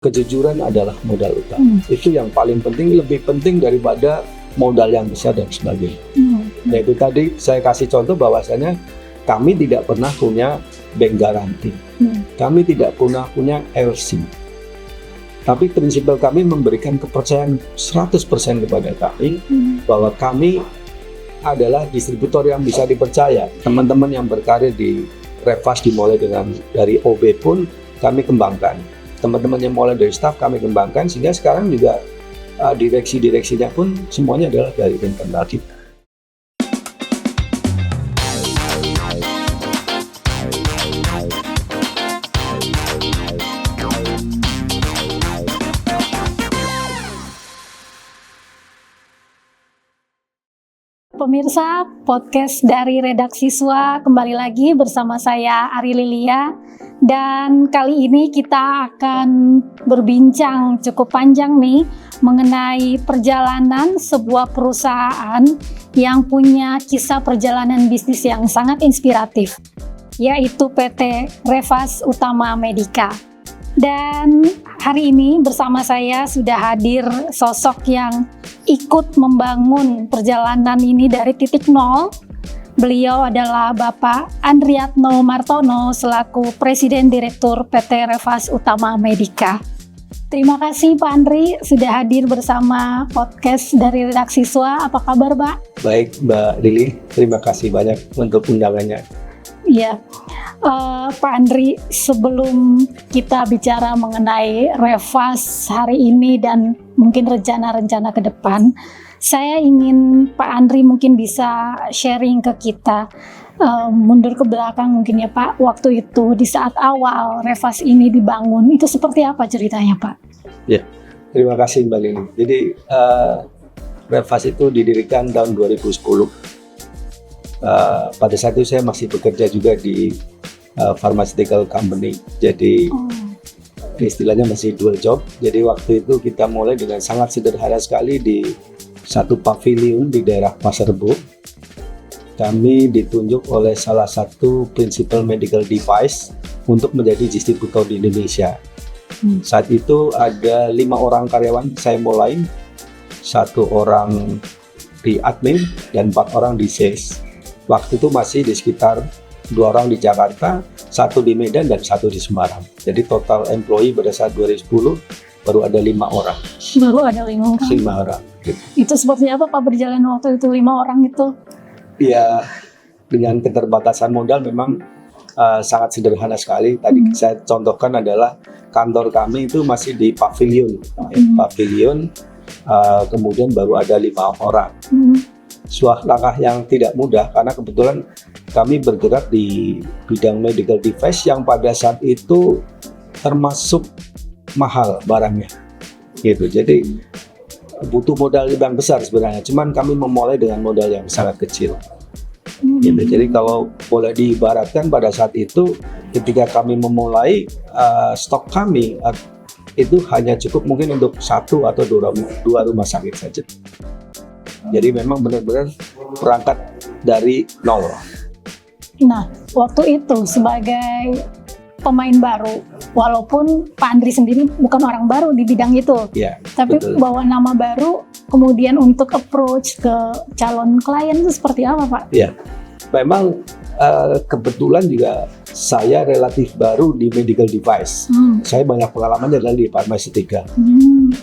Kejujuran adalah modal utama. Itu yang paling penting, lebih penting daripada modal yang besar dan sebagainya. Nah itu tadi saya kasih contoh bahwasanya kami tidak pernah punya bank garanti. Kami tidak pernah punya LC. Tapi prinsipal kami memberikan kepercayaan 100% kepada kami bahwa kami adalah distributor yang bisa dipercaya. Teman-teman yang berkarir di Revas dimulai dari OB pun kami kembangkan. Teman-teman yang mulai dari staff kami kembangkan, sehingga sekarang juga direksi-direksinya pun semuanya adalah dari internal kita. Pemirsa podcast dari Redaksi Siswa kembali lagi bersama saya Ari Lilia, dan kali ini kita akan berbincang cukup panjang nih mengenai perjalanan sebuah perusahaan yang punya kisah perjalanan bisnis yang sangat inspiratif, yaitu PT Revas Utama Medica. Dan hari ini bersama saya sudah hadir sosok yang ikut membangun perjalanan ini dari titik nol. Beliau adalah Bapak Andriatno Martono selaku Presiden Direktur PT Revas Utama Medica. Terima kasih Pak Andri sudah hadir bersama podcast dari Redaksi Siswa. Apa kabar Pak? Baik Mbak Lili, terima kasih banyak untuk undangannya. Iya, Pak Andri, sebelum kita bicara mengenai Revas hari ini dan mungkin rencana-rencana ke depan, saya ingin Pak Andri mungkin bisa sharing ke kita, mundur ke belakang mungkin ya Pak, waktu itu di saat awal Revas ini dibangun, itu seperti apa ceritanya Pak? Ya, terima kasih Mbak Lili. Jadi Revas itu didirikan tahun 2010. Pada saat itu saya masih bekerja juga di pharmaceutical company, jadi istilahnya masih dual job. Jadi waktu itu kita mulai dengan sangat sederhana sekali di satu pavilion di daerah Pasar Rebo. Kami ditunjuk oleh salah satu principal medical device untuk menjadi distributor di Indonesia. Saat itu ada 5 orang karyawan saya mulai, 1 orang di admin dan 4 orang di sales. Waktu itu masih di sekitar 2 orang di Jakarta, 1 di Medan dan 1 di Semarang. Jadi total employee pada saat 2010 baru ada 5 orang. Baru ada 5 orang? 5 orang. Gitu. Itu seperti apa Pak berjalan waktu itu 5 orang itu? Ya, dengan keterbatasan modal memang sangat sederhana sekali. Tadi saya contohkan adalah kantor kami itu masih di pavilion. Pavilion, kemudian baru ada 5 orang. Suatu langkah yang tidak mudah karena kebetulan kami bergerak di bidang medical device yang pada saat itu termasuk mahal barangnya, gitu. Jadi butuh modal yang besar sebenarnya. Cuman kami memulai dengan modal yang sangat kecil, gitu. Jadi kalau boleh diibaratkan pada saat itu ketika kami memulai stok kami itu hanya cukup mungkin untuk 1 atau 2 rumah sakit saja. Jadi memang benar-benar berangkat dari nol. Nah, waktu itu sebagai pemain baru, walaupun Pak Andri sendiri bukan orang baru di bidang itu, ya, tapi betul. bawa nama baru, kemudian untuk approach ke calon klien itu seperti apa Pak? Ya, memang kebetulan juga saya relatif baru di medical device. Saya banyak pengalaman adalah di pharmaceutical.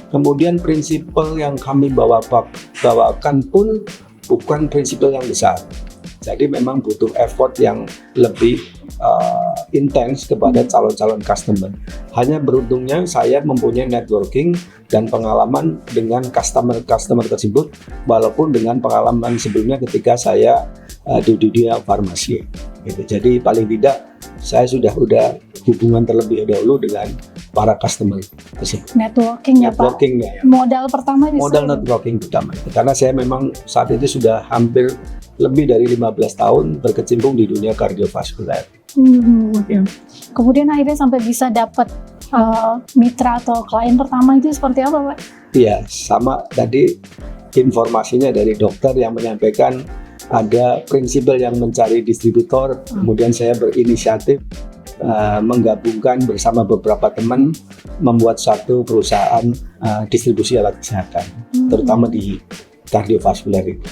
Kemudian prinsipal yang kami bawakan pun bukan prinsipal yang besar. Jadi memang butuh effort yang lebih intens kepada calon-calon customer. Hanya beruntungnya saya mempunyai networking dan pengalaman dengan customer tersebut, walaupun dengan pengalaman sebelumnya ketika saya di dunia farmasi. Gitu. Jadi paling tidak saya sudah hubungan terlebih dahulu dengan para customer tersebut. Networking ya Pak? Ya. Modal pertama justru? Modal networking pertama. Karena saya memang saat itu sudah hampir lebih dari 15 tahun berkecimpung di dunia kardiovaskuler. Kemudian akhirnya sampai bisa dapat mitra atau klien pertama itu seperti apa Pak? Iya, sama tadi informasinya dari dokter yang menyampaikan ada prinsipal yang mencari distributor, kemudian saya berinisiatif menggabungkan bersama beberapa teman membuat satu perusahaan distribusi alat kesehatan, terutama di kardiovaskular itu.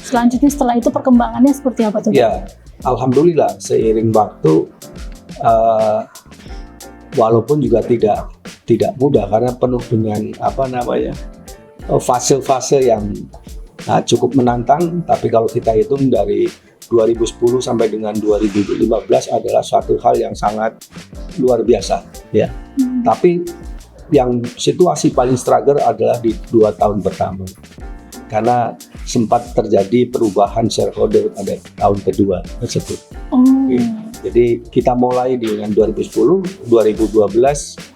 Selanjutnya setelah itu perkembangannya seperti apa tuh? Ya, alhamdulillah seiring waktu, walaupun juga tidak mudah karena penuh dengan fase-fase yang cukup menantang. Tapi kalau kita hitung dari 2010 sampai dengan 2015 adalah suatu hal yang sangat luar biasa, ya. Tapi yang situasi paling struggle adalah di 2 tahun pertama, karena sempat terjadi perubahan shareholder pada tahun kedua tersebut. Jadi kita mulai dengan 2010, 2012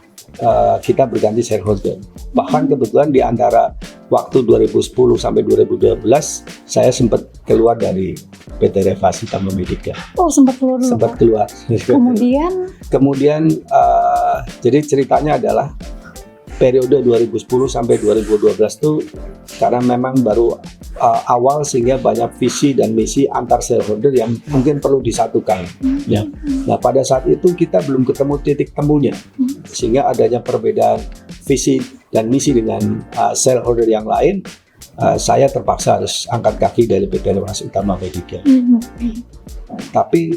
kita berganti shareholder. Bahkan kebetulan di antara waktu 2010 sampai 2012 saya sempat keluar dari PT Revasi Utama Medica. Sempat keluar dulu. Sempat keluar. Kemudian jadi ceritanya adalah periode 2010 sampai 2012 itu karena memang baru awal, sehingga banyak visi dan misi antar shareholder yang mungkin perlu disatukan. Ya. Nah, pada saat itu kita belum ketemu titik temunya, sehingga adanya perbedaan visi dan misi dengan shareholder yang lain. Saya terpaksa harus angkat kaki dari PT Revasi Utama Medica. Tapi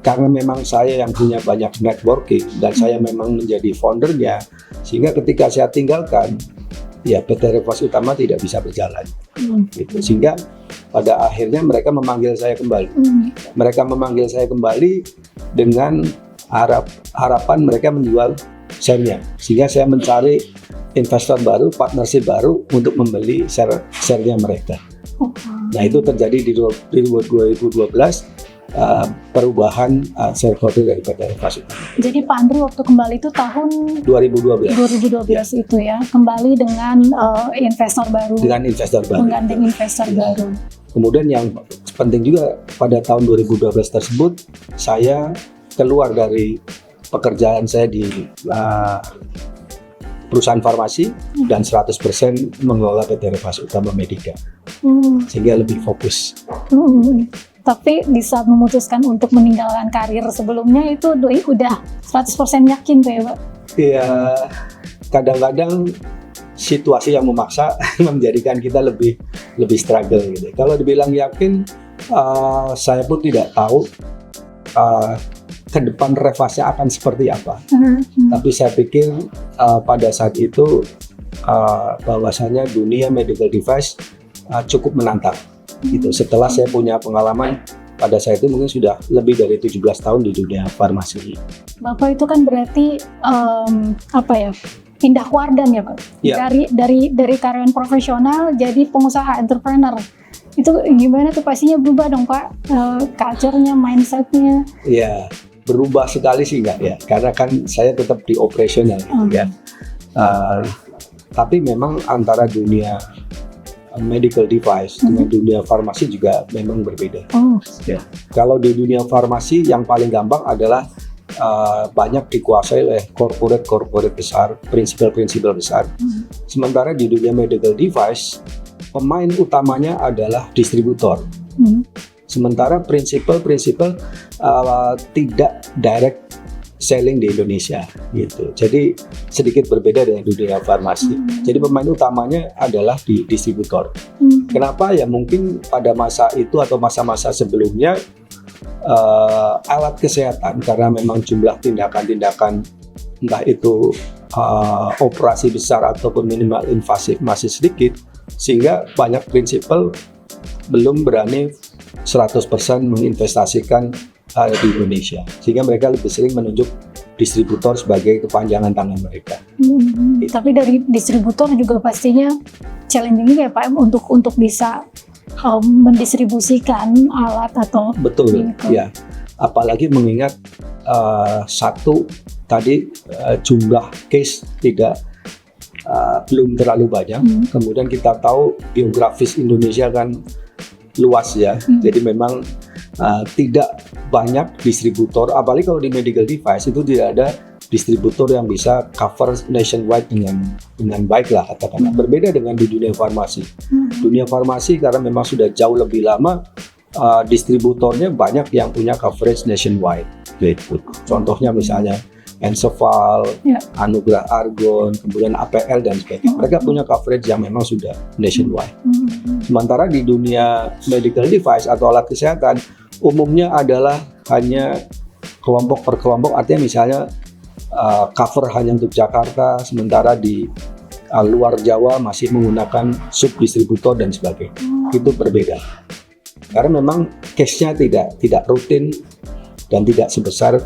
karena memang saya yang punya banyak networking dan saya memang menjadi foundernya, sehingga ketika saya tinggalkan, ya PT Revasi Utama tidak bisa berjalan. Gitu. Sehingga pada akhirnya mereka memanggil saya kembali. Mereka memanggil saya kembali dengan harapan mereka menjual share-nya, sehingga saya mencari investor baru, partnership baru untuk membeli share-nya mereka. Nah, itu terjadi di 2012. Perubahan shareholder dari PT Revasi. Jadi Pak Andri waktu kembali itu tahun 2012 itu ya, kembali dengan investor baru. Dengan investor baru. Menggandeng investor baru. Kemudian yang penting juga pada tahun 2012 tersebut saya keluar dari pekerjaan saya di perusahaan farmasi dan 100% mengelola PT Revasi Utama Medica. Sehingga lebih fokus. Tapi bisa memutuskan untuk meninggalkan karir sebelumnya itu doi udah 100% yakin tuh ya Pak? Iya, kadang-kadang situasi yang memaksa menjadikan kita lebih struggle gitu. Kalau dibilang yakin, saya pun tidak tahu ke depan Revasi akan seperti apa. Tapi saya pikir pada saat itu bahwasanya dunia medical device cukup menantang. Gitu. Setelah saya punya pengalaman pada saat itu mungkin sudah lebih dari 17 tahun di dunia farmasi. Bapak itu kan berarti pindah wardan ya Pak? Ya. Dari karyawan profesional jadi pengusaha entrepreneur. Itu gimana tuh pastinya berubah dong Pak? Culture-nya, mindset-nya? Iya, berubah sekali sih enggak ya, karena kan saya tetap di operasional gitu ya. Tapi memang antara dunia medical device dengan dunia farmasi juga memang berbeda. Ya. Kalau di dunia farmasi yang paling gampang adalah banyak dikuasai oleh corporate besar, prinsipal besar. Sementara di dunia medical device pemain utamanya adalah distributor. Sementara prinsipal tidak direct selling di Indonesia gitu. Jadi sedikit berbeda dengan dunia farmasi. Jadi pemain utamanya adalah di distributor. Kenapa? Ya mungkin pada masa itu atau masa-masa sebelumnya alat kesehatan, karena memang jumlah tindakan-tindakan entah itu operasi besar ataupun minimal invasif masih sedikit, sehingga banyak prinsipal belum berani 100% menginvestasikan di Indonesia, sehingga mereka lebih sering menunjuk distributor sebagai kepanjangan tangan mereka. Tapi dari distributor juga pastinya challenging ya Pak untuk bisa mendistribusikan alat atau betul ya, apalagi mengingat satu tadi jumlah case belum terlalu banyak. Kemudian kita tahu geografis Indonesia kan luas ya, jadi memang tidak banyak distributor, apalagi kalau di medical device itu tidak ada distributor yang bisa cover nationwide dengan baik lah katakanlah. Berbeda dengan di dunia farmasi. Dunia farmasi karena memang sudah jauh lebih lama, distributornya banyak yang punya coverage nationwide Gitu. Contohnya misalnya Enceval, Anugerah Argon, kemudian APL dan sebagainya. Mereka punya coverage yang memang sudah nationwide. Sementara di dunia medical device atau alat kesehatan umumnya adalah hanya kelompok per kelompok, artinya misalnya cover hanya untuk Jakarta, sementara di luar Jawa masih menggunakan subdistributor dan sebagainya. Itu berbeda. Karena memang case-nya tidak rutin dan tidak sebesar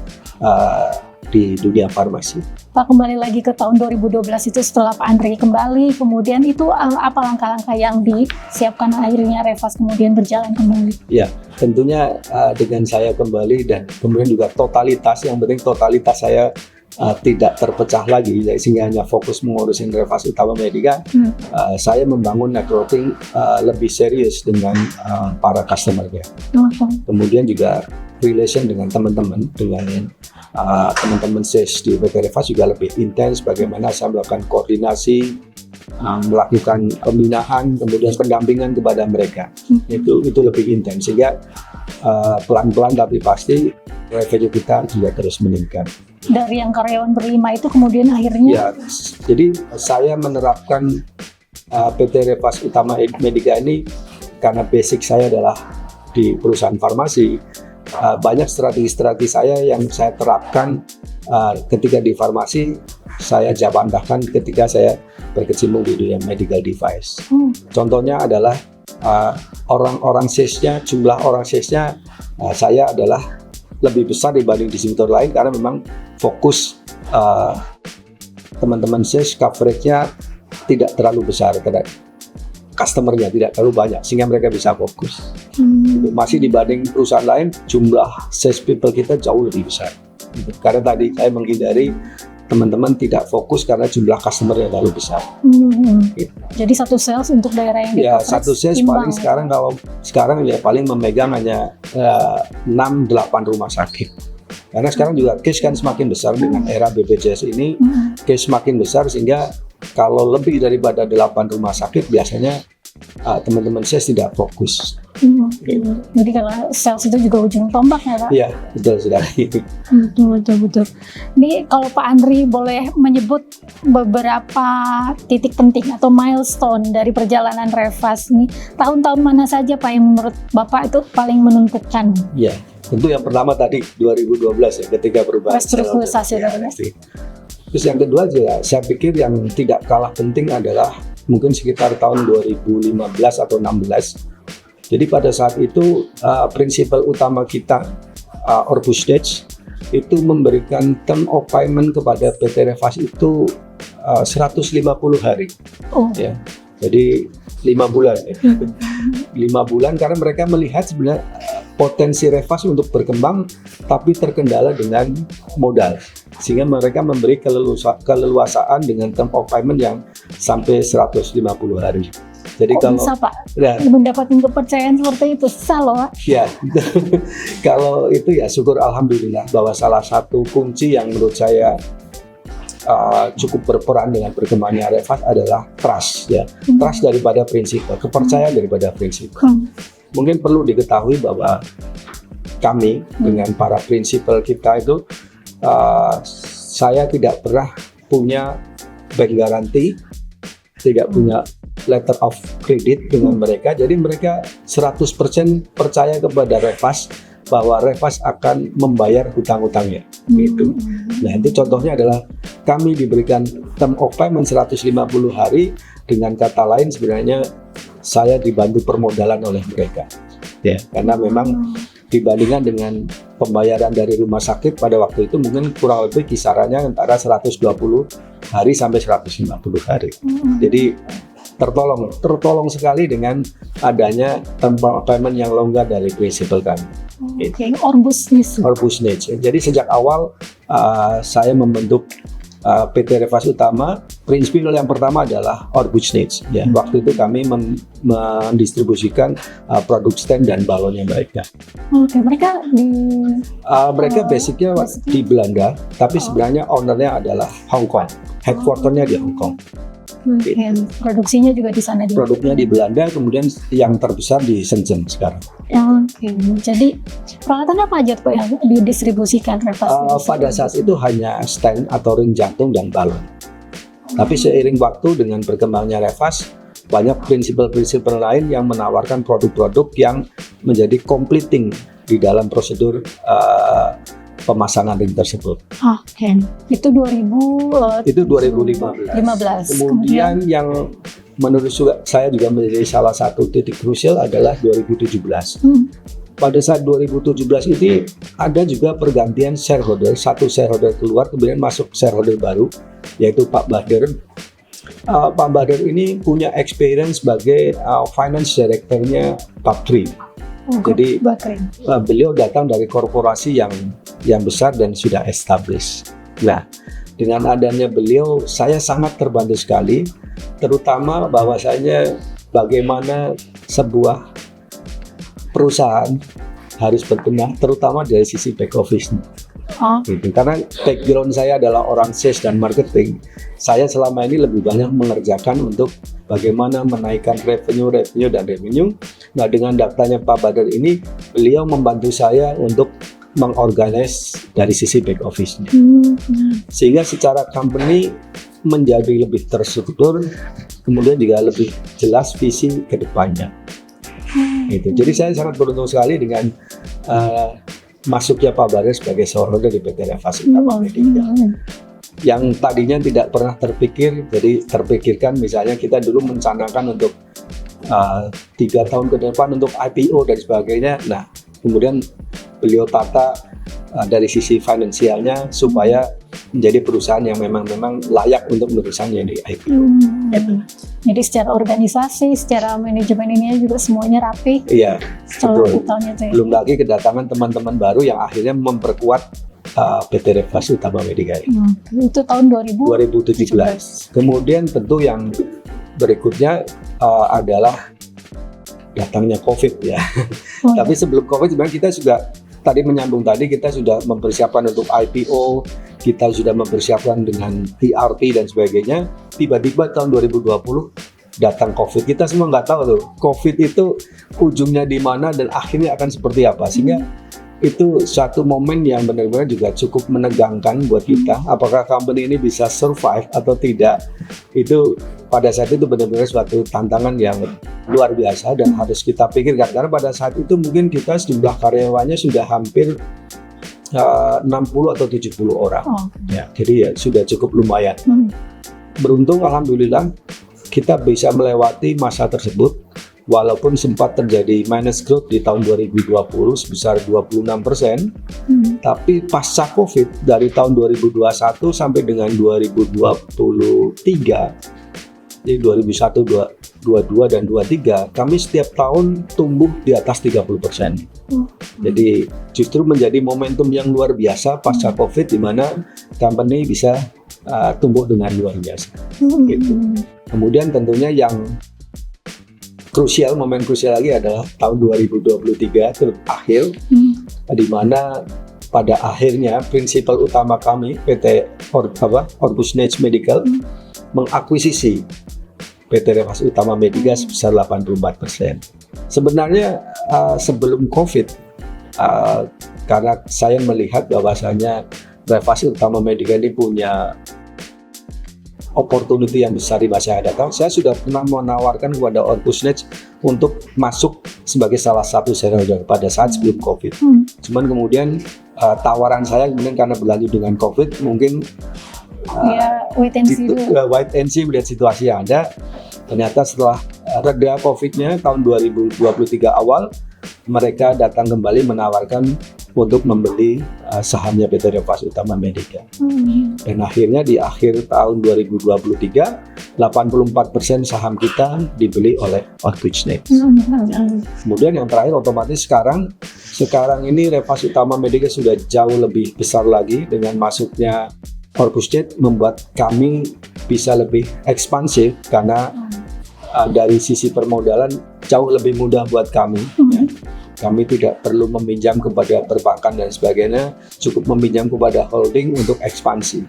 di dunia farmasi. Pak, kembali lagi ke tahun 2012 itu setelah Pak Andri kembali, kemudian itu apa langkah-langkah yang disiapkan akhirnya Revas kemudian berjalan kembali? Ya, tentunya dengan saya kembali dan kemudian juga totalitas, yang penting totalitas saya tidak terpecah lagi, sehingga hanya fokus mengurusin Revas Utama Medica. Saya membangun networking lebih serius dengan para customer-nya. Kemudian juga relation dengan teman-teman, dengan teman-teman sales di PT Revas juga lebih intens. Bagaimana saya melakukan koordinasi, melakukan pembinaan, kemudian pendampingan kepada mereka. Itu lebih intens, sehingga pelan-pelan tapi pasti revenue kita juga terus meningkat. Dari yang karyawan berlima itu kemudian akhirnya? Ya, jadi saya menerapkan PT Revas Utama Medica ini karena basic saya adalah di perusahaan farmasi. Banyak strategi-strategi saya yang saya terapkan ketika di farmasi, saya jabantahkan ketika saya berkecimpung di dunia medical device. Contohnya adalah orang-orang salesnya, jumlah orang salesnya saya adalah lebih besar dibanding distributor lain karena memang fokus teman-teman sales coverage-nya tidak terlalu besar, customer-nya tidak terlalu banyak sehingga mereka bisa fokus. Masih dibanding perusahaan lain, jumlah sales people kita jauh lebih besar. Karena tadi saya menghindari teman-teman tidak fokus karena jumlah customer yang terlalu besar. Jadi satu sales untuk daerah yang ya, satu sales paling sekarang ya paling memegang hanya 6-8 rumah sakit. Karena sekarang juga case kan semakin besar dengan era BPJS ini, case semakin besar sehingga kalau lebih daripada 8 rumah sakit biasanya teman-teman sales tidak fokus. Jadi karena sales itu juga ujung tombaknya, Pak? Iya, betul sekali. Betul. Ini kalau Pak Andri boleh menyebut beberapa titik penting atau milestone dari perjalanan Revas ini, tahun-tahun mana saja Pak yang menurut Bapak itu paling menentukan? Iya, tentu yang pertama tadi 2012 ya, ketika perubahan restrukturisasi. Terus yang kedua juga saya pikir yang tidak kalah penting adalah mungkin sekitar tahun 2015 atau 16. Jadi pada saat itu prinsipal utama kita Orbus Stage itu memberikan term of payment kepada PT Revas itu 150 hari. Ya. Jadi 5 bulan. 5 bulan karena mereka melihat sebenarnya potensi Revas untuk berkembang tapi terkendala dengan modal. Sehingga mereka memberi keleluasaan dengan term of payment yang sampai 150 hari. Jadi kalau bisa Pak mendapatkan kepercayaan seperti itu, susah loh Pak. Ya, kalau itu ya syukur alhamdulillah bahwa salah satu kunci yang menurut saya cukup berperan dengan berkembangnya Revas adalah trust ya, trust daripada prinsipal, kepercayaan daripada prinsipal. Mungkin perlu diketahui bahwa kami dengan para prinsipal kita itu saya tidak pernah punya bank garanti, tidak punya letter of credit dengan mereka, jadi mereka 100% percaya kepada Revas bahwa Revas akan membayar hutang-hutangnya gitu. Nah itu contohnya adalah kami diberikan term of payment 150 hari, dengan kata lain sebenarnya saya dibantu permodalan oleh mereka ya, karena memang dibandingkan dengan pembayaran dari rumah sakit pada waktu itu mungkin kurang lebih kisarannya antara 120 hari sampai 150 hari. Jadi tertolong sekali dengan adanya term payment yang longgar dari prinsipal kami. Orbus Niche. Jadi sejak awal saya membentuk PT Revas Utama, prinsipal yang pertama adalah Orbus Niche. Ya, waktu itu kami mendistribusikan produk stand dan balonnya mereka. Mereka mereka basicnya di Belanda, tapi sebenarnya ownernya adalah Hong Kong, headquarternya di Hong Kong. Produksinya juga di sana juga. Produknya di Belanda, kemudian yang terbesar di Shenzhen sekarang. Jadi peralatan apa aja Pak yang didistribusikan Revas? Pada saat itu hanya stand atau ring jantung dan balon. Tapi seiring waktu dengan berkembangnya Revas, banyak prinsip-prinsip lain yang menawarkan produk-produk yang menjadi completing di dalam prosedur pemasangan ring tersebut. Itu 2015. Kemudian yang menurut saya juga menjadi salah satu titik krusial adalah 2017. Pada saat 2017 ini ada juga pergantian shareholder, satu shareholder keluar, kemudian masuk shareholder baru, yaitu Pak Bader. Pak Bader ini punya experience sebagai finance director-nya Papri. Jadi beliau datang dari korporasi yang besar dan sudah established. Nah, dengan adanya beliau, saya sangat terbantu sekali, terutama bahwasanya bagaimana sebuah perusahaan harus berbenah, terutama dari sisi back office. Gitu. Karena background saya adalah orang sales dan marketing, saya selama ini lebih banyak mengerjakan untuk bagaimana menaikkan revenue. Nah, dengan datanya Pak Bader ini, beliau membantu saya untuk mengorganize dari sisi back office-nya. Sehingga secara company menjadi lebih terstruktur, kemudian juga lebih jelas visi ke depannya. Gitu. Jadi saya sangat beruntung sekali dengan masuknya Pak Bader sebagai shareholder di PT Revas Utama Medica. Yang tadinya tidak pernah terpikir, jadi terpikirkan misalnya kita dulu mencanangkan untuk 3 tahun ke depan untuk IPO dan sebagainya. Nah, kemudian beliau tata dari sisi finansialnya supaya menjadi perusahaan yang memang layak untuk perusahaannya di IPO. Jadi secara organisasi, secara manajemen ini juga semuanya rapi. Iya, betul. Belum lagi kedatangan teman-teman baru yang akhirnya memperkuat PT Revas Utama Medica. Itu tahun 2017. Kemudian tentu yang berikutnya adalah datangnya COVID ya. Tapi sebelum COVID sebenarnya kita sudah kita sudah mempersiapkan untuk IPO, kita sudah mempersiapkan dengan TRT dan sebagainya. Tiba-tiba tahun 2020 datang COVID. Kita semua nggak tahu tuh COVID itu ujungnya di mana dan akhirnya akan seperti apa. Sehingga itu suatu momen yang benar-benar juga cukup menegangkan buat kita. Apakah company ini bisa survive atau tidak? Itu pada saat itu benar-benar suatu tantangan yang luar biasa dan harus kita pikirkan. Karena pada saat itu mungkin kita jumlah karyawannya sudah hampir 60 atau 70 orang. Ya, jadi ya sudah cukup lumayan. Beruntung alhamdulillah kita bisa melewati masa tersebut. Walaupun sempat terjadi minus growth di tahun 2020 sebesar 26%, tapi pasca COVID dari tahun 2021 sampai dengan 2023, jadi 2021, 2022 dan 2023, kami setiap tahun tumbuh di atas 30%. Jadi justru menjadi momentum yang luar biasa pasca COVID di mana company bisa tumbuh dengan luar biasa. Gitu. Kemudian tentunya yang momen krusial lagi adalah tahun 2023 terakhir, di mana pada akhirnya prinsipal utama kami PT Orbusnage Medical mengakuisisi PT Revas Utama Medica sebesar 84%. Sebenarnya sebelum COVID, karena saya melihat bahwasanya Revas Utama Medica ini punya opportunity yang besar di masa yang datang, saya sudah pernah menawarkan kepada Orbusnage untuk masuk sebagai salah satu shareholder pada saat sebelum COVID. Cuman kemudian tawaran saya kemudian karena berlanjut dengan COVID, mungkin wait and see melihat situasi yang ada. Ternyata setelah reda COVID-nya tahun 2023 awal, mereka datang kembali menawarkan untuk membeli sahamnya PT Revas Utama Medica. Dan akhirnya di akhir tahun 2023, 84% saham kita dibeli oleh Orbusnage. Kemudian yang terakhir otomatis sekarang ini Revas Utama Medica sudah jauh lebih besar lagi dengan masuknya Orbusnage, membuat kami bisa lebih ekspansif karena dari sisi permodalan jauh lebih mudah buat kami. Ya. Kami tidak perlu meminjam kepada perbankan dan sebagainya, cukup meminjam kepada holding untuk ekspansi.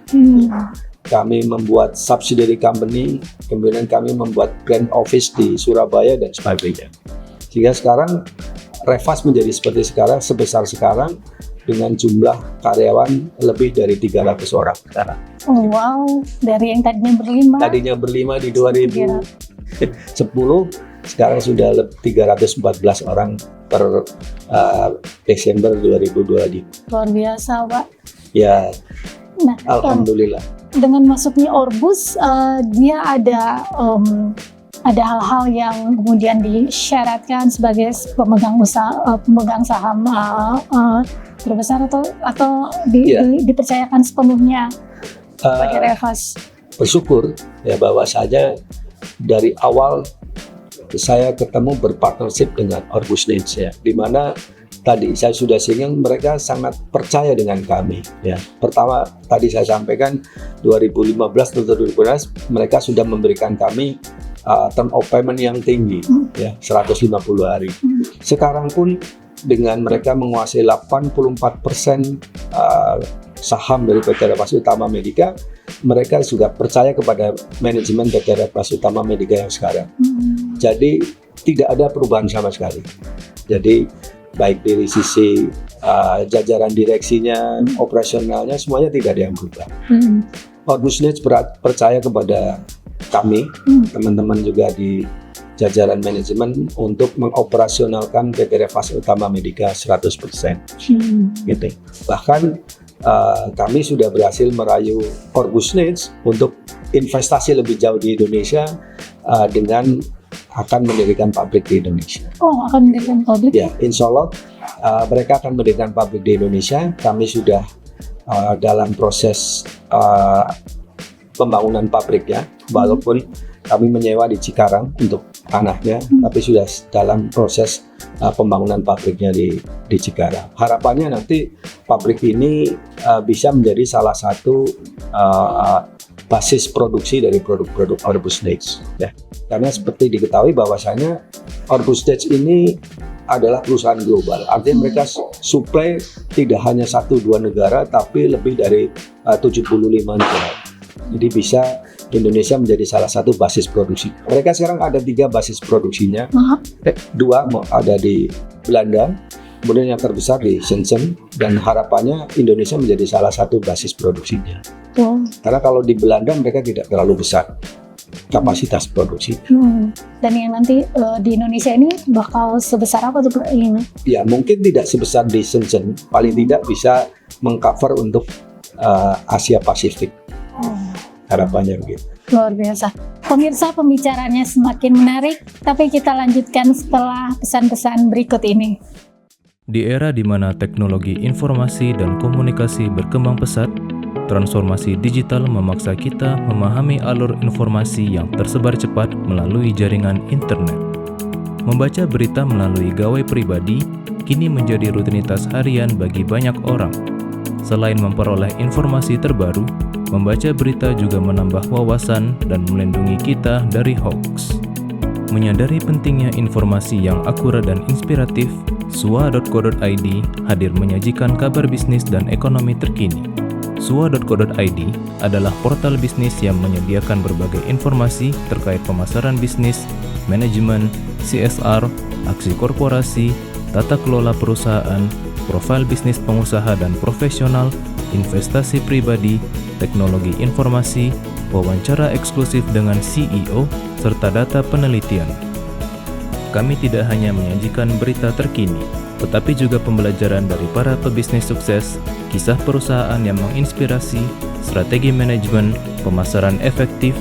kami membuat subsidiary company, kemudian kami membuat brand office di Surabaya dan sebagainya. Sehingga sekarang Revas menjadi seperti sekarang, sebesar sekarang dengan jumlah karyawan lebih dari 300 orang sekarang. Oh, wow, dari yang Tadinya berlima di 2010, sekarang sudah 314 orang per Desember 2022. Luar biasa, Pak. Ya, Nah, alhamdulillah. dengan masuknya Orbus, dia ada hal-hal yang kemudian disyaratkan sebagai pemegang saham terbesar atau dipercayakan sepenuhnya pada Revas. Bersyukur ya bahwasanya dari awal saya ketemu berpartnership dengan Orbus Needs ya, di mana tadi saya sudah singgung mereka sangat percaya dengan kami ya. Pertama tadi saya sampaikan 2015 atau 2016 mereka sudah memberikan kami term of payment yang tinggi ya, 150 hari. Sekarang pun dengan mereka menguasai 84% saham dari PT Revas Utama Medica, mereka juga percaya kepada manajemen PT Revas Utama Medica yang sekarang. Jadi tidak ada perubahan sama sekali. Jadi baik dari sisi jajaran direksinya, operasionalnya, semuanya tidak ada yang berubah. Orbus Needs percaya kepada kami, teman-teman juga di jajaran manajemen untuk mengoperasionalkan PT Revas Utama Medica 100%. Gitu. Bahkan kami sudah berhasil merayu Orbus Needs untuk investasi lebih jauh di Indonesia dengan akan mendirikan pabrik di Indonesia. Oh, akan mendirikan pabrik? Ya, insya Allah mereka akan mendirikan pabrik di Indonesia. Kami sudah dalam proses pembangunan pabriknya, walaupun kami menyewa di Cikarang untuk tanahnya, tapi sudah dalam proses pembangunan pabriknya di Cikarang. Harapannya nanti pabrik ini bisa menjadi salah satu basis produksi dari produk-produk Orbus Needs. Ya. Karena seperti diketahui bahwasanya Orbus Needs ini adalah perusahaan global. Artinya mereka supply tidak hanya 1-2 negara, tapi lebih dari 75 negara. Jadi bisa Indonesia menjadi salah satu basis produksi. Mereka sekarang ada 3 basis produksinya. 2 ada di Belanda, kemudian yang terbesar di Shenzhen, dan harapannya Indonesia menjadi salah satu basis produksinya. Karena kalau di Belanda mereka tidak terlalu besar kapasitas produksi. Dan yang nanti di Indonesia ini bakal sebesar apa tuh ini? Ya mungkin tidak sebesar di Shenzhen, paling tidak bisa mengcover untuk Asia Pasifik. Harapannya begitu. Luar biasa. Pemirsa, pembicaraannya semakin menarik, tapi kita lanjutkan setelah pesan-pesan berikut ini. Di era di mana teknologi informasi dan komunikasi berkembang pesat, transformasi digital memaksa kita memahami alur informasi yang tersebar cepat melalui jaringan internet. Membaca berita melalui gawai pribadi kini menjadi rutinitas harian bagi banyak orang. Selain memperoleh informasi terbaru, membaca berita juga menambah wawasan dan melindungi kita dari hoax. Menyadari pentingnya informasi yang akurat dan inspiratif, sua.co.id hadir menyajikan kabar bisnis dan ekonomi terkini. Sua.co.id adalah portal bisnis yang menyediakan berbagai informasi terkait pemasaran bisnis, manajemen, CSR, aksi korporasi, tata kelola perusahaan, profil bisnis pengusaha dan profesional, investasi pribadi, teknologi informasi, wawancara eksklusif dengan CEO, serta data penelitian. Kami tidak hanya menyajikan berita terkini, tetapi juga pembelajaran dari para pebisnis sukses, kisah perusahaan yang menginspirasi, strategi manajemen, pemasaran efektif,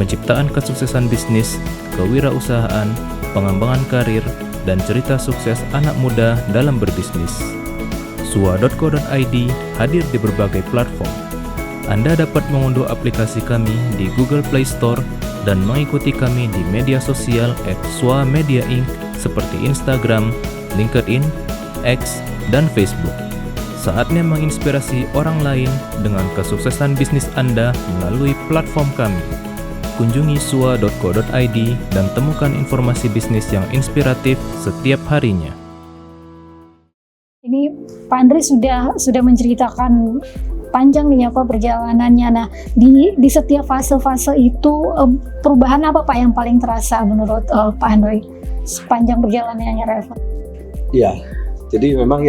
penciptaan kesuksesan bisnis, kewirausahaan, pengembangan karir, dan cerita sukses anak muda dalam berbisnis. Sua.co.id hadir di berbagai platform. Anda dapat mengunduh aplikasi kami di Google Play Store dan mengikuti kami di media sosial @swa-media-inc seperti Instagram, LinkedIn, X, dan Facebook. Saatnya menginspirasi orang lain dengan kesuksesan bisnis Anda melalui platform kami. Kunjungi sua.co.id dan temukan informasi bisnis yang inspiratif setiap harinya. Ini Pak Andre sudah menceritakan panjang nih ya Pak perjalanannya. Nah, di setiap fase-fase itu perubahan apa Pak yang paling terasa menurut Pak Henry sepanjang perjalanannya Reva? Ya, jadi memang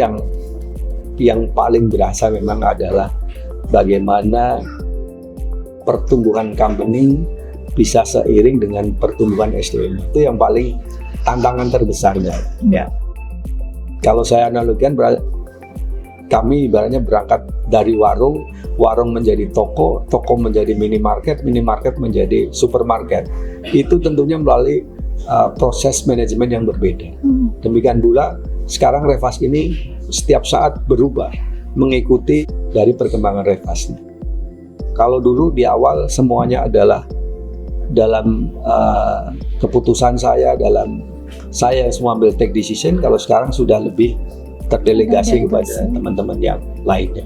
yang paling berasa memang adalah bagaimana pertumbuhan company bisa seiring dengan pertumbuhan SDM. Itu yang paling tantangan terbesarnya. Ya. Kalau saya analogikan, kami ibaratnya berangkat dari warung menjadi toko, toko menjadi minimarket menjadi supermarket. Itu tentunya melalui proses manajemen yang berbeda. Demikian pula sekarang Revas ini setiap saat berubah mengikuti dari perkembangan Revas. Kalau dulu di awal semuanya adalah dalam keputusan saya, dalam saya semua ambil take decision. Kalau sekarang sudah lebih terdelegasi kepada teman-teman yang lainnya.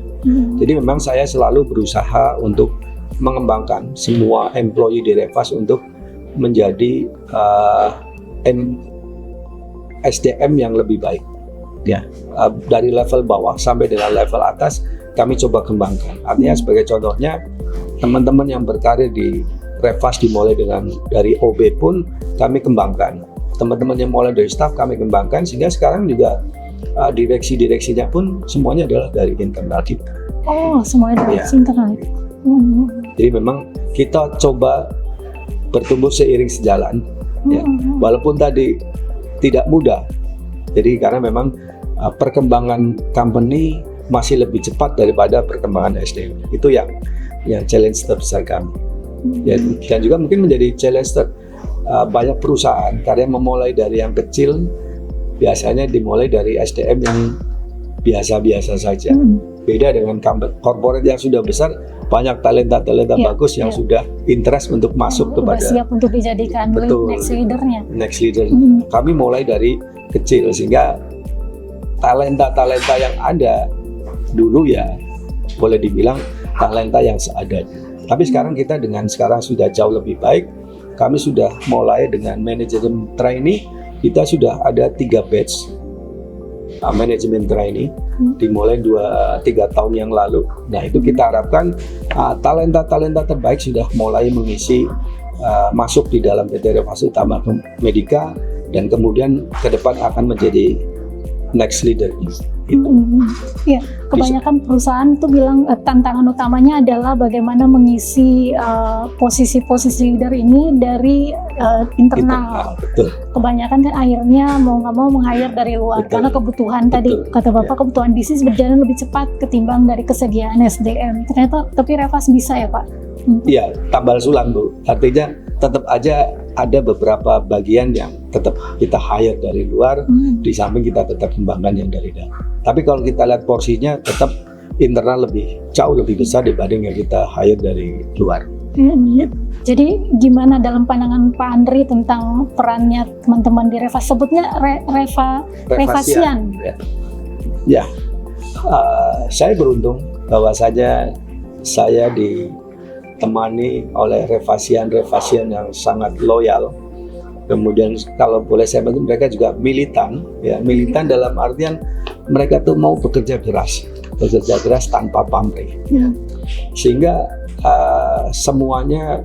Jadi memang saya selalu berusaha untuk mengembangkan semua employee di Revas untuk menjadi SDM yang lebih baik. Ya, dari level bawah sampai dengan level atas kami coba kembangkan. Artinya sebagai contohnya teman-teman yang berkarir di Revas dimulai dari OB pun kami kembangkan. Teman-teman yang mulai dari staff kami kembangkan sehingga sekarang juga direksi-direksinya pun semuanya adalah dari internal kita. Oh, semuanya dari internal. Jadi memang kita coba bertumbuh seiring sejalan. Ya. Walaupun tadi tidak mudah. Jadi karena memang perkembangan company masih lebih cepat daripada perkembangan SDM. Itu yang challenge terbesar kami. Ya, dan juga mungkin menjadi challenge banyak perusahaan karena memulai dari yang kecil biasanya dimulai dari SDM yang biasa-biasa saja. Beda dengan corporate yang sudah besar, banyak talenta-talenta bagus yang sudah interest untuk masuk kepada siap untuk dijadikan next leadernya. Next leader. Kami mulai dari kecil sehingga talenta-talenta yang ada dulu ya boleh dibilang talenta yang seadanya. Tapi sekarang kita sudah jauh lebih baik. Kami sudah mulai dengan manajemen trainee. Kita sudah ada 3 batch manajemen trainee dimulai 2-3 tahun yang lalu. Nah itu kita harapkan talenta-talenta terbaik sudah mulai mengisi masuk di dalam PT Revas Utama Medica dan kemudian ke depan akan menjadi next leader. Ya, kebanyakan perusahaan tuh bilang tantangan utamanya adalah bagaimana mengisi posisi-posisi leader ini dari internal. Betul. Kebanyakan kan akhirnya mau nggak mau meng-hire dari luar. Betul. Karena kebutuhan tadi kata Bapak kebutuhan bisnis berjalan lebih cepat ketimbang dari kesediaan SDM. Ternyata tapi Revas bisa ya Pak. Iya, tambal sulam Bu. Artinya tetap aja ada beberapa bagian yang tetap kita hire dari luar, di samping kita tetap kembangkan yang dari dalam. Tapi kalau kita lihat porsinya tetap internal jauh lebih besar dibanding yang kita hire dari luar. Jadi gimana dalam pandangan Pak Andri tentang perannya teman-teman di Revas? Sebutnya Revasian. Ya, saya beruntung bahwasanya saya ditemani oleh Revasian yang sangat loyal. Kemudian kalau boleh saya bantu, mereka juga militan, ya militan dalam artian mereka tuh mau bekerja keras tanpa pamrih, sehingga semuanya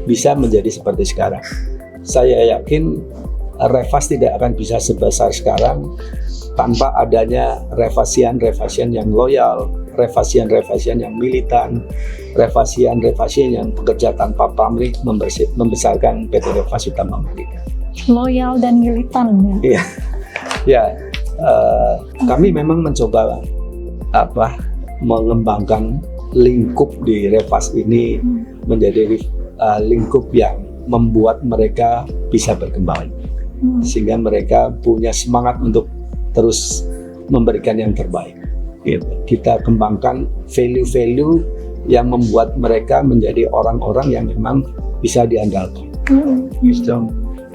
bisa menjadi seperti sekarang. Saya yakin Revas tidak akan bisa sebesar sekarang tanpa adanya Revasian yang loyal, Revasian yang militan, Revasian yang bekerja tanpa pamrih membesarkan PT Revas Utama Medica. Loyal dan militan ya. Ya, kami memang mencoba mengembangkan lingkup di Revas ini menjadi lingkup yang membuat mereka bisa berkembang, sehingga mereka punya semangat untuk terus memberikan yang terbaik. Kita kembangkan value-value yang membuat mereka menjadi orang-orang yang memang bisa diandalkan.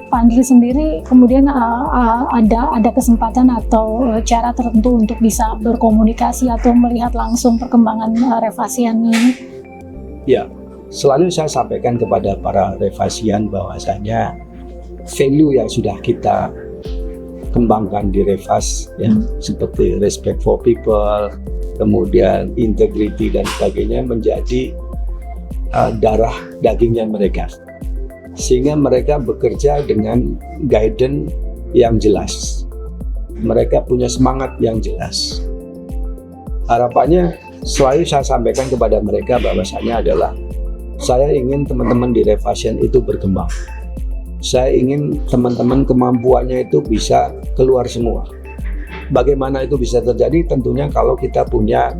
Pak Andri sendiri kemudian ada kesempatan atau cara tertentu untuk bisa berkomunikasi atau melihat langsung perkembangan Revasian ini? Ya, selalu saya sampaikan kepada para Revasian bahwasanya value yang sudah kita kembangkan di Revas ya, seperti respect for people, kemudian integrity dan sebagainya menjadi darah dagingnya mereka, sehingga mereka bekerja dengan guidance yang jelas, mereka punya semangat yang jelas. Harapannya selalu saya sampaikan kepada mereka bahwasanya adalah saya ingin teman-teman di Revasian itu berkembang. Saya ingin teman-teman kemampuannya itu bisa keluar semua. Bagaimana itu bisa terjadi? Tentunya kalau kita punya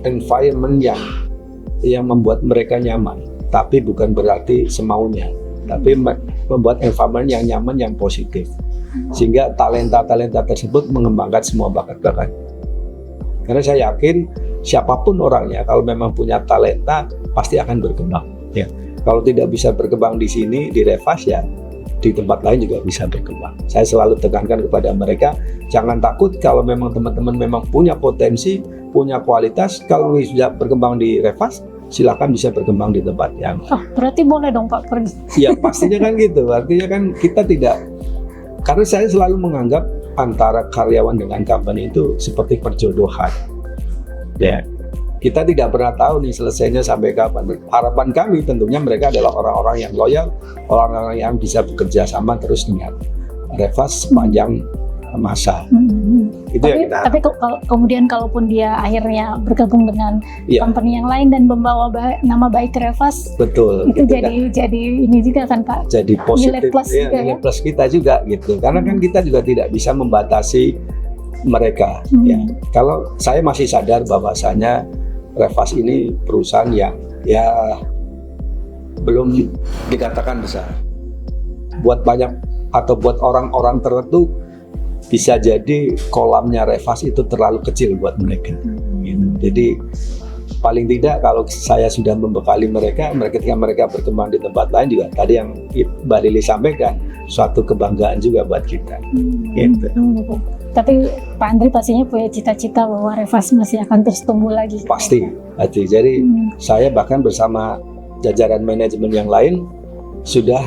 environment yang membuat mereka nyaman, tapi bukan berarti semaunya, tapi membuat environment yang nyaman, yang positif, sehingga talenta-talenta tersebut mengembangkan semua bakat-bakat. Karena saya yakin siapapun orangnya, kalau memang punya talenta pasti akan berkembang. Ya, kalau tidak bisa berkembang di sini di Revas, ya di tempat lain juga bisa berkembang. Saya selalu tekankan kepada mereka, jangan takut kalau memang teman-teman memang punya potensi, punya kualitas. Kalau sudah berkembang di Revas, silakan bisa berkembang di tempat yang. Berarti boleh dong Pak pergi. Ya pastinya kan gitu. Artinya kan kita tidak, karena saya selalu menganggap antara karyawan dengan company itu seperti perjodohan. Ya, kita tidak pernah tahu nih selesainya sampai kapan. Harapan kami tentunya mereka adalah orang-orang yang loyal, orang-orang yang bisa bekerja sama terus dengan Revas sepanjang masa. Itu tapi kemudian kalaupun dia akhirnya bergabung dengan company yang lain dan membawa nama baik Revas, betul. Itu jadi ini juga kan Pak. Jadi positif, nilai plus juga, nilai plus kita juga gitu. Karena kan kita juga tidak bisa membatasi mereka. Ya, kalau saya masih sadar bahwasanya Revas ini perusahaan yang ya belum dikatakan besar. Buat banyak atau buat orang-orang tertentu bisa jadi kolamnya Revas itu terlalu kecil buat mereka. Gitu. Jadi paling tidak kalau saya sudah membekali mereka ketika mereka berkembang di tempat lain juga, tadi yang Mbak Lili sampaikan, suatu kebanggaan juga buat kita. Gitu. Tapi Pak Andri pastinya punya cita-cita bahwa Revas masih akan terus tumbuh lagi. Pasti. Jadi saya bahkan bersama jajaran manajemen yang lain sudah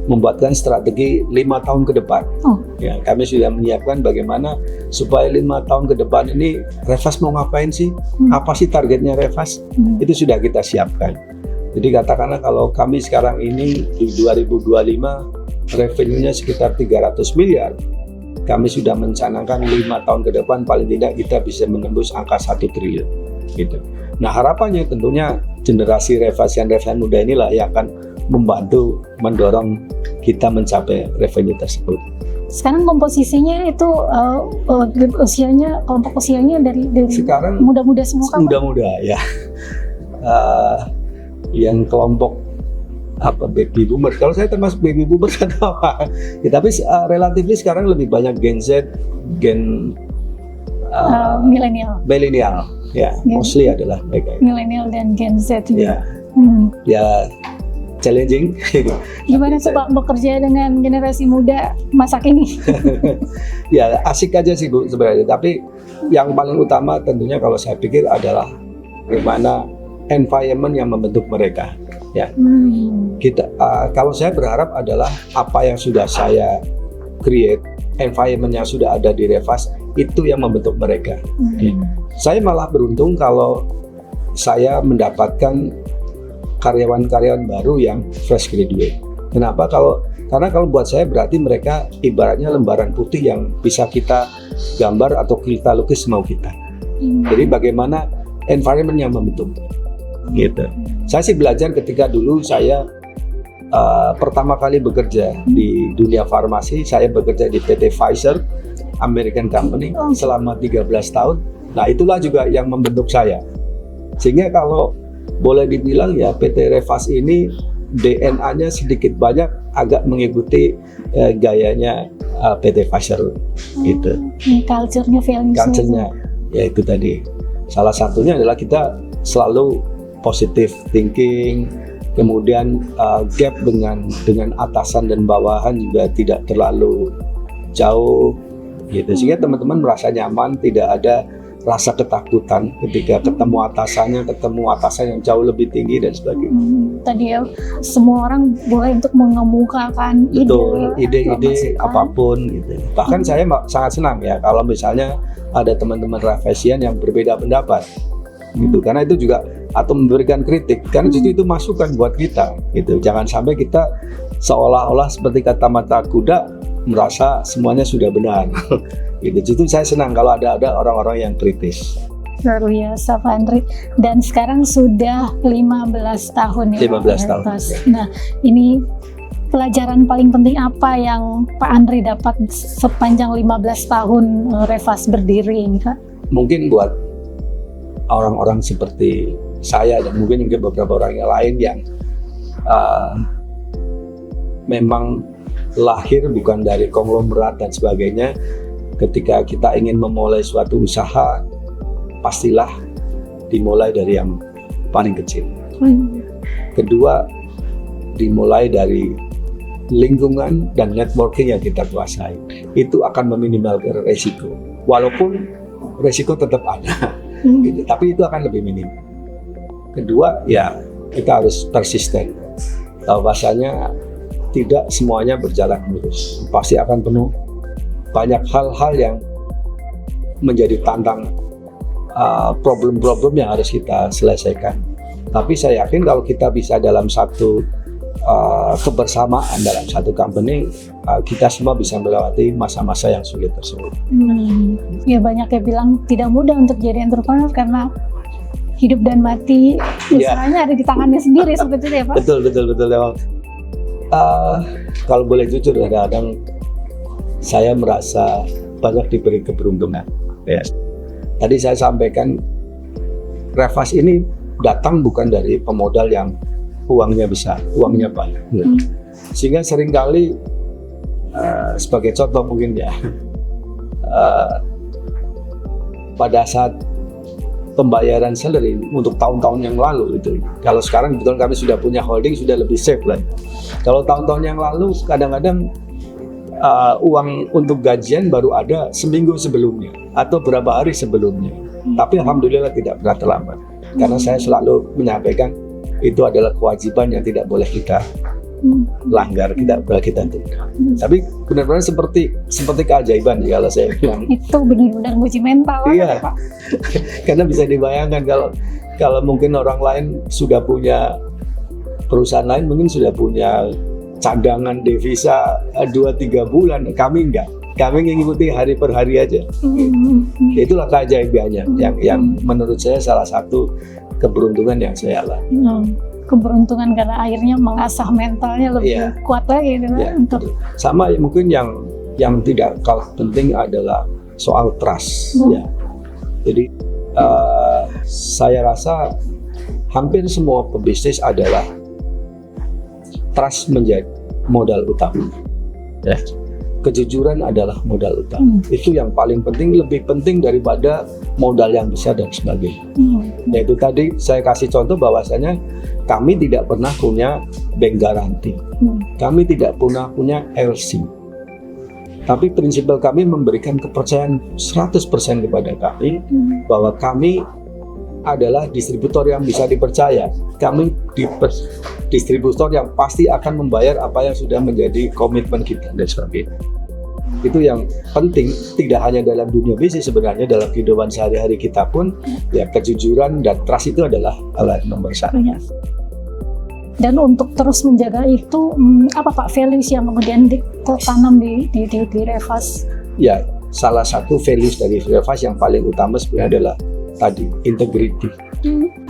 membuatkan strategi 5 tahun ke depan. Ya, kami sudah menyiapkan bagaimana supaya 5 tahun ke depan ini Revas mau ngapain sih? Apa sih targetnya Revas? Itu sudah kita siapkan. Jadi katakanlah kalau kami sekarang ini di 2025 revenue-nya sekitar 300 miliar. Kami sudah mencanangkan 5 tahun ke depan paling tidak kita bisa menembus angka 1 triliun. Gitu. Nah harapannya tentunya generasi Revasian muda inilah yang akan membantu mendorong kita mencapai revenue tersebut. Sekarang komposisinya itu kelompok usianya dari sekarang muda-muda semua kan? Muda-muda ya. Yang kelompok baby boomer. Kalau saya termasuk baby boomer atau apa? Ya, tapi relatifly sekarang lebih banyak Gen Z, milenial. Ya, mostly adalah mereka. Milenial dan Gen Z. Ya. Ya. Challenging. Gimana tuh Pak bekerja dengan generasi muda masa kini? Ya asik aja sih Bu sebenarnya. Tapi yang paling utama tentunya kalau saya pikir adalah bagaimana environment yang membentuk mereka. Ya kita kalau saya berharap adalah apa yang sudah saya create, environment yang sudah ada di Revas itu yang membentuk mereka. Ya. Saya malah beruntung kalau saya mendapatkan karyawan-karyawan baru yang fresh graduate. Kenapa? Karena kalau buat saya berarti mereka ibaratnya lembaran putih yang bisa kita gambar atau kita lukis semau kita. Jadi bagaimana environment yang membentuk. Gitu. Saya sih belajar ketika dulu saya pertama kali bekerja di dunia farmasi, saya bekerja di PT Pfizer, American Company selama 13 tahun. Nah itulah juga yang membentuk saya. Sehingga kalau boleh dibilang ya PT Revas ini DNA-nya sedikit banyak agak mengikuti gayanya PT Pfizer gitu. Culture-nya, values-nya. Ya itu tadi. Salah satunya adalah kita selalu positive thinking, kemudian gap dengan atasan dan bawahan juga tidak terlalu jauh gitu. Sehingga teman-teman merasa nyaman, tidak ada rasa ketakutan ketika ketemu atasan yang jauh lebih tinggi dan sebagainya. Tadi ya, semua orang boleh untuk mengemukakan ide apapun gitu. Bahkan saya sangat senang ya kalau misalnya ada teman-teman Revasian yang berbeda pendapat gitu, karena itu juga atau memberikan kritik, karena justru itu masukan buat kita gitu. Jangan sampai kita seolah-olah seperti kata mata kuda merasa semuanya sudah benar. Gitu. Justru saya senang kalau ada orang-orang yang kritis. Luar biasa Pak Andri. Dan sekarang sudah 15 tahun ya. 15 tahun. Nah, ini pelajaran paling penting apa yang Pak Andri dapat sepanjang 15 tahun Revas berdiri ini, Pak? Mungkin buat orang-orang seperti saya dan mungkin juga beberapa orang yang lain yang memang lahir bukan dari konglomerat dan sebagainya, ketika kita ingin memulai suatu usaha, pastilah dimulai dari yang paling kecil. Kedua, dimulai dari lingkungan dan networking yang kita kuasai. Itu akan meminimalkan resiko. Walaupun resiko tetap ada, gitu, tapi itu akan lebih minim. Kedua, ya kita harus persisten. Bahwasanya tidak semuanya berjalan mulus. Pasti akan penuh banyak hal-hal yang menjadi tantang, problem-problem yang harus kita selesaikan. Tapi saya yakin kalau kita bisa dalam satu kebersamaan dalam satu company, kita semua bisa melewati masa-masa yang sulit tersebut. Ya banyak yang bilang tidak mudah untuk jadi entrepreneur karena hidup dan mati usahanya ada di tangannya sendiri seperti itu ya Pak? Betul. Kalau boleh jujur, kadang-kadang saya merasa banyak diberi keberuntungan. Ya. Tadi saya sampaikan, Revas ini datang bukan dari pemodal yang uangnya besar, uangnya banyak. Sehingga seringkali, sebagai contoh mungkin ya, pada saat pembayaran salary untuk tahun-tahun yang lalu itu, kalau sekarang kebetulan kami sudah punya holding, sudah lebih safe lah. Kalau tahun-tahun yang lalu kadang-kadang uang untuk gajian baru ada seminggu sebelumnya atau berapa hari sebelumnya. Tapi alhamdulillah tidak pernah terlambat, karena saya selalu menyampaikan itu adalah kewajiban yang tidak boleh kita langgar, tidak boleh kita tunda. Tapi benar-benar seperti keajaiban ya kalau saya bilang. Itu benar-benar uji mental. Iya, Pak. Karena bisa dibayangkan kalau mungkin orang lain sudah punya perusahaan lain, mungkin sudah punya cadangan devisa 2-3 bulan, kami enggak. Kami mengikuti hari per hari aja. Itulah keajaibannya yang menurut saya salah satu keberuntungan yang saya alami. Keberuntungan karena akhirnya mengasah mentalnya lebih kuat lagi untuk sama mungkin yang tidak kalah penting adalah soal trust. Ya. Jadi saya rasa hampir semua pebisnis adalah trust menjadi modal utama. Ya. Kejujuran adalah modal utama. Itu yang paling penting, lebih penting daripada modal yang besar dan sebagainya. Yaitu tadi saya kasih contoh bahwasanya kami tidak pernah punya bank garanti. Kami tidak pernah punya LC. Tapi prinsipal kami memberikan kepercayaan 100% kepada kami bahwa kami adalah distributor yang bisa dipercaya. Kami distributor yang pasti akan membayar apa yang sudah menjadi komitmen kita dan sebagainya. Itu yang penting, tidak hanya dalam dunia bisnis, sebenarnya dalam kehidupan sehari-hari kita pun ya kejujuran dan trust itu adalah hal nomor 1. Dan untuk terus menjaga itu, apa Pak values yang kemudian tertanam di Revas? Ya, salah satu values dari Revas yang paling utama sebenarnya adalah tadi, integrity.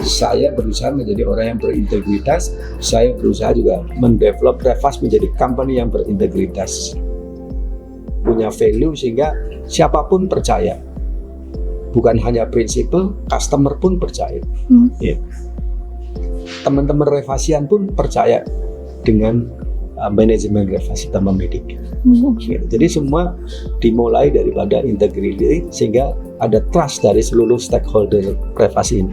Saya berusaha menjadi orang yang berintegritas. Saya berusaha juga mendevelop Revas menjadi company yang berintegritas, punya value sehingga siapapun percaya. Bukan hanya prinsipal, customer pun percaya. Ya. Teman-teman Revasian pun percaya dengan manajemen Revas kita memiliki. Jadi semua dimulai daripada integrity sehingga ada trust dari seluruh stakeholder Revas ini.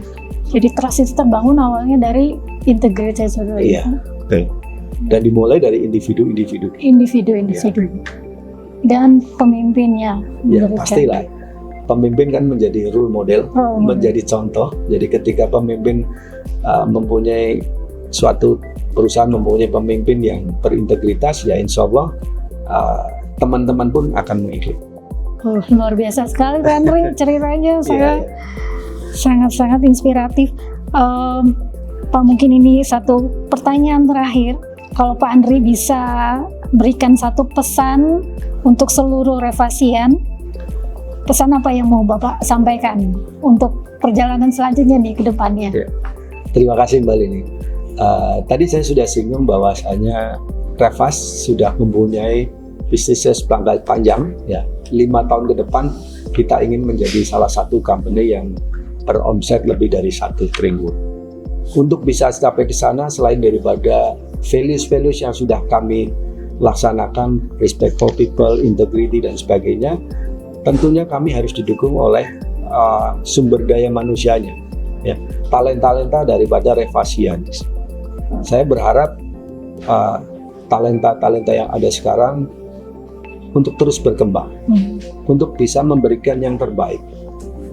Jadi trust itu terbangun awalnya dari integritas dulu. Iya, betul. Dan dimulai dari individu-individu. Ya. Dan pemimpinnya. Ya, pastilah. pemimpin kan menjadi role model, menjadi contoh. Jadi ketika pemimpin mempunyai suatu perusahaan mempunyai pemimpin yang berintegritas, ya insya Allah teman-teman pun akan mengikuti. Luar biasa sekali Pak Andri ceritanya, sangat-sangat inspiratif. Pak, mungkin ini satu pertanyaan terakhir. Kalau Pak Andri bisa berikan satu pesan untuk seluruh Revasian, pesan apa yang mau Bapak sampaikan untuk perjalanan selanjutnya nih ke depannya? Ya. Terima kasih Mbak Lini. Tadi saya sudah singgung bahwasanya Revas sudah mempunyai bisnis berangkat panjang, ya 5 tahun ke depan kita ingin menjadi salah satu company yang beromset lebih dari 1 triliun. Untuk bisa sampai ke sana, selain daripada values-values yang sudah kami laksanakan, respect for people, integrity dan sebagainya, tentunya kami harus didukung oleh sumber daya manusianya, ya, talenta daripada Revasian. Saya berharap talenta-talenta yang ada sekarang untuk terus berkembang, untuk bisa memberikan yang terbaik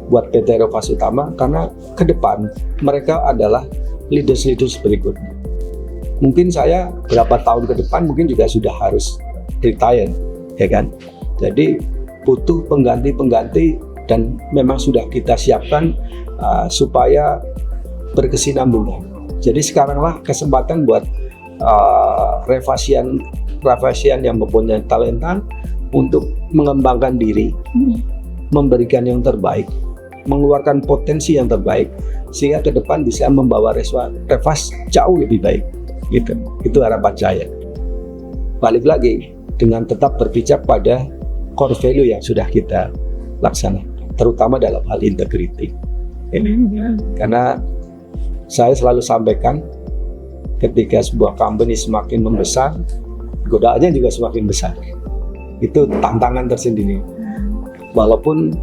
buat PT Revas Utama, karena ke depan mereka adalah leaders berikutnya. Mungkin saya berapa tahun ke depan mungkin juga sudah harus retire, ya kan? Jadi butuh pengganti dan memang sudah kita siapkan supaya berkesinambungan. Jadi sekaranglah kesempatan buat Revasian yang mempunyai talenta untuk mengembangkan diri, memberikan yang terbaik, mengeluarkan potensi yang terbaik, sehingga ke depan bisa membawa Revas jauh lebih baik. Gitu. Itu harapan saya. Balik lagi dengan tetap berpijak pada core value yang sudah kita laksanakan, terutama dalam hal integrity. Karena saya selalu sampaikan, ketika sebuah company semakin membesar, godaannya juga semakin besar. Itu tantangan tersendiri. Walaupun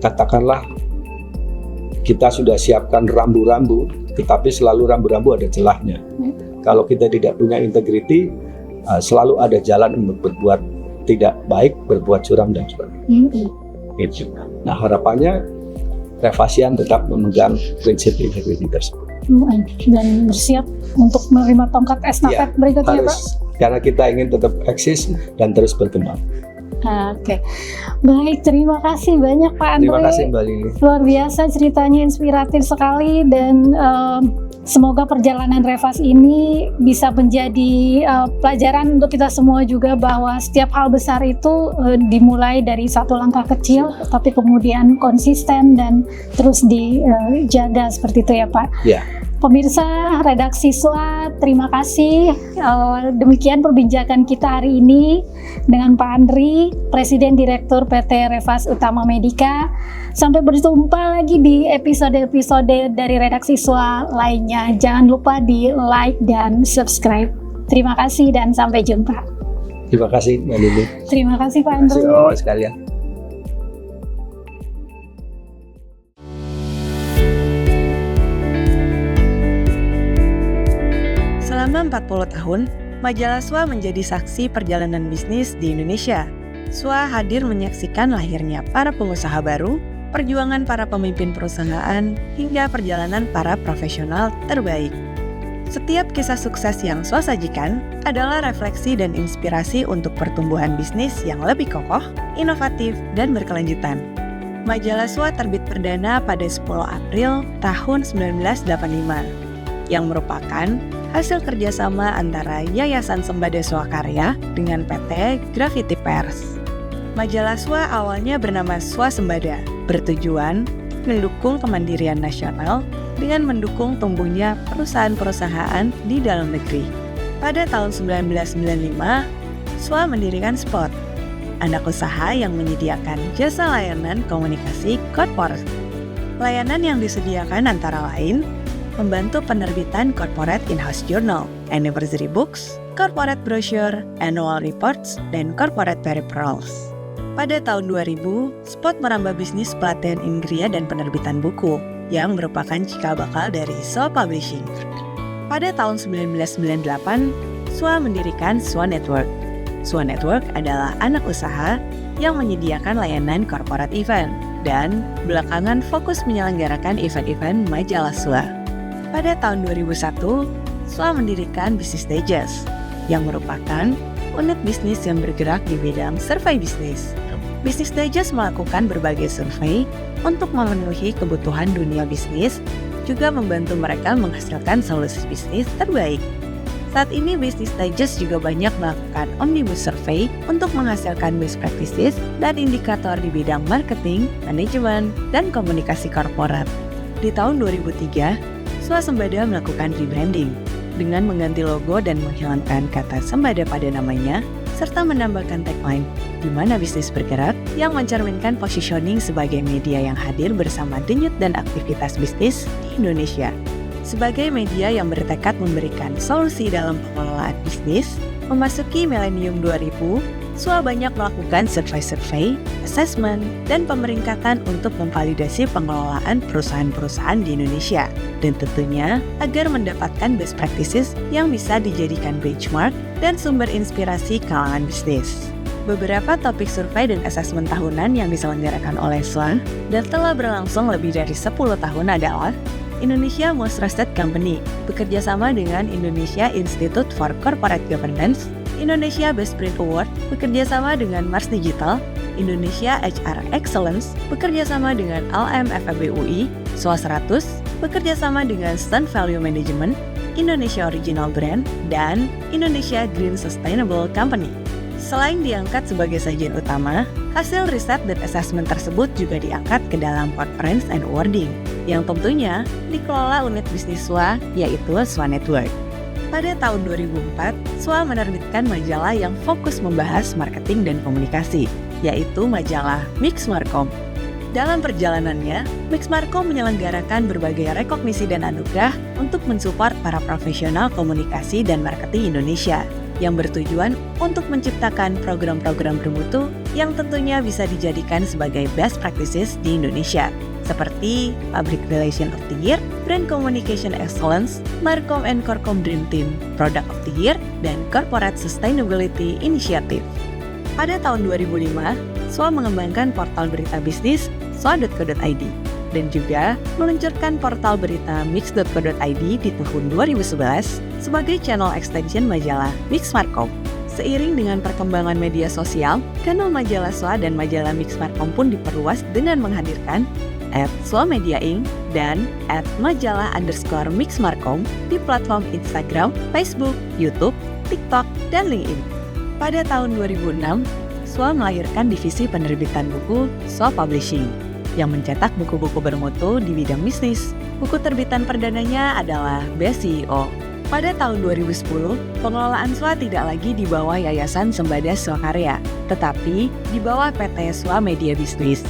katakanlah kita sudah siapkan rambu-rambu, tetapi selalu rambu-rambu ada celahnya. Kalau kita tidak punya integrity, selalu ada jalan untuk berbuat tidak baik, berbuat curam dan sebagainya. Itu. Nah, harapannya Revasian tetap memegang prinsip integrity tersebut. Dan bersiap untuk menerima tongkat estafet berikutnya, Pak? Karena kita ingin tetap eksis dan terus berkembang. Oke, baik, terima kasih banyak Pak Andri. Terima kasih Mbak Lini. Luar biasa, ceritanya inspiratif sekali, dan semoga perjalanan Revas ini bisa menjadi pelajaran untuk kita semua juga, bahwa setiap hal besar itu dimulai dari satu langkah kecil, tapi kemudian konsisten dan terus dijaga seperti itu ya Pak. Ya. Pemirsa Redaksi SWA, terima kasih. Demikian perbincangan kita hari ini dengan Pak Andri, Presiden Direktur PT Revas Utama Medica. Sampai berjumpa lagi di episode-episode dari Redaksi SWA lainnya. Jangan lupa di like dan subscribe. Terima kasih dan sampai jumpa. Terima kasih Mbak Lili. Terima kasih Pak Andri. Terima kasih sekalian. Selama 40 tahun, majalah SWA menjadi saksi perjalanan bisnis di Indonesia. SWA hadir menyaksikan lahirnya para pengusaha baru, perjuangan para pemimpin perusahaan, hingga perjalanan para profesional terbaik. Setiap kisah sukses yang SWA sajikan adalah refleksi dan inspirasi untuk pertumbuhan bisnis yang lebih kokoh, inovatif, dan berkelanjutan. Majalah SWA terbit perdana pada 10 April tahun 1985, yang merupakan hasil kerjasama antara Yayasan Sembada Swakarya dengan PT Graffiti Pers. Majalah SWA awalnya bernama SWA Sembada, bertujuan mendukung kemandirian nasional dengan mendukung tumbuhnya perusahaan-perusahaan di dalam negeri. Pada tahun 1995, SWA mendirikan Spot, anak usaha yang menyediakan jasa layanan komunikasi corporate. Layanan yang disediakan antara lain membantu penerbitan corporate in-house journal, anniversary books, corporate brochure, annual reports, dan corporate peripherals. Pada tahun 2000, Spot merambah bisnis pelatihan Inggria dan penerbitan buku, yang merupakan cikal bakal dari SWA Publishing. Pada tahun 1998, SWA mendirikan SWA Network. SWA Network adalah anak usaha yang menyediakan layanan corporate event, dan belakangan fokus menyelenggarakan event-event majalah SWA. Pada tahun 2001, SWA mendirikan Business Digest, yang merupakan unit bisnis yang bergerak di bidang survei bisnis. Business Digest melakukan berbagai survei untuk memenuhi kebutuhan dunia bisnis, juga membantu mereka menghasilkan solusi bisnis terbaik. Saat ini Business Digest juga banyak melakukan omnibus survey untuk menghasilkan best practices dan indikator di bidang marketing, manajemen, dan komunikasi korporat. Di tahun 2003, Swasembada melakukan rebranding dengan mengganti logo dan menghilangkan kata sembada pada namanya, serta menambahkan tagline "Di mana bisnis bergerak" yang mencerminkan positioning sebagai media yang hadir bersama denyut dan aktivitas bisnis di Indonesia. Sebagai media yang bertekad memberikan solusi dalam pengelolaan bisnis, memasuki milenium 2000, SWA banyak melakukan survei-survei, assessment, dan pemeringkatan untuk memvalidasi pengelolaan perusahaan-perusahaan di Indonesia, dan tentunya agar mendapatkan best practices yang bisa dijadikan benchmark dan sumber inspirasi kalangan bisnis. Beberapa topik survei dan asesmen tahunan yang diselenggarakan oleh SWA dan telah berlangsung lebih dari 10 tahun adalah Indonesia Most Trusted Company, bekerjasama dengan Indonesia Institute for Corporate Governance, Indonesia Best Print Award, bekerjasama dengan Mars Digital, Indonesia HR Excellence, bekerjasama dengan LMFEB UI, SWA 100, bekerjasama dengan Stone Value Management, Indonesia Original Brand, dan Indonesia Green Sustainable Company. Selain diangkat sebagai sajian utama, hasil riset dan asesmen tersebut juga diangkat ke dalam conference and awarding, yang tentunya dikelola unit bisnis SWA, yaitu SWA Network. Pada tahun 2004, SWA menerbitkan majalah yang fokus membahas marketing dan komunikasi, yaitu majalah Mix Markom. Dalam perjalanannya, Mix Markom menyelenggarakan berbagai rekognisi dan anugerah untuk mensupport para profesional komunikasi dan marketing Indonesia, yang bertujuan untuk menciptakan program-program bermutu yang tentunya bisa dijadikan sebagai best practices di Indonesia, seperti Public Relation of the Year, Brand Communication Excellence, Markom and Corkom Dream Team, Product of the Year, dan Corporate Sustainability Initiative. Pada tahun 2005, SWA mengembangkan portal berita bisnis swa.co.id dan juga meluncurkan portal berita mix.co.id di tahun 2011 sebagai channel extension majalah Mix Markom. Seiring dengan perkembangan media sosial, kanal majalah SWA dan majalah Mix Markom pun diperluas dengan menghadirkan @SWA-Media Inc. dan @majalah_Mix Markom di platform Instagram, Facebook, YouTube, TikTok, dan LinkedIn. Pada tahun 2006, SWA melahirkan divisi penerbitan buku SWA Publishing yang mencetak buku-buku bermutu di bidang bisnis. Buku terbitan perdananya adalah Best CEO. Pada tahun 2010, pengelolaan SWA tidak lagi di bawah Yayasan Sembada Swakarya, tetapi di bawah PT SWA Media Bisnis.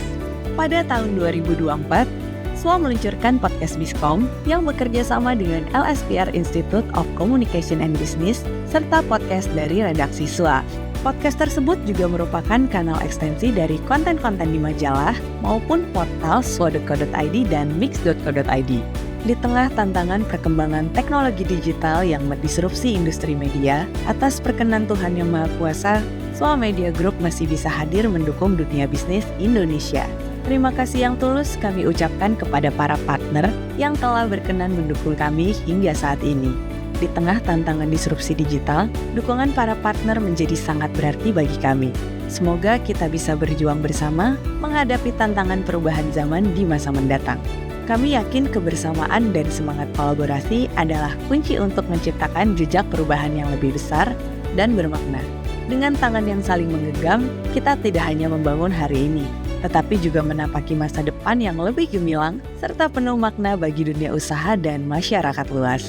Pada tahun 2024, SWA meluncurkan podcast Biskom yang bekerja sama dengan LSPR Institute of Communication and Business serta podcast dari redaksi SWA. Podcast tersebut juga merupakan kanal ekstensi dari konten-konten di majalah maupun portal swa.co.id dan mix.co.id. Di tengah tantangan perkembangan teknologi digital yang mendisrupsi industri media, atas perkenan Tuhan Yang Maha Kuasa, SWA Media Group masih bisa hadir mendukung dunia bisnis Indonesia. Terima kasih yang tulus kami ucapkan kepada para partner yang telah berkenan mendukung kami hingga saat ini. Di tengah tantangan disrupsi digital, dukungan para partner menjadi sangat berarti bagi kami. Semoga kita bisa berjuang bersama menghadapi tantangan perubahan zaman di masa mendatang. Kami yakin kebersamaan dan semangat kolaborasi adalah kunci untuk menciptakan jejak perubahan yang lebih besar dan bermakna. Dengan tangan yang saling menggenggam, kita tidak hanya membangun hari ini, tetapi juga menapaki masa depan yang lebih gemilang serta penuh makna bagi dunia usaha dan masyarakat luas.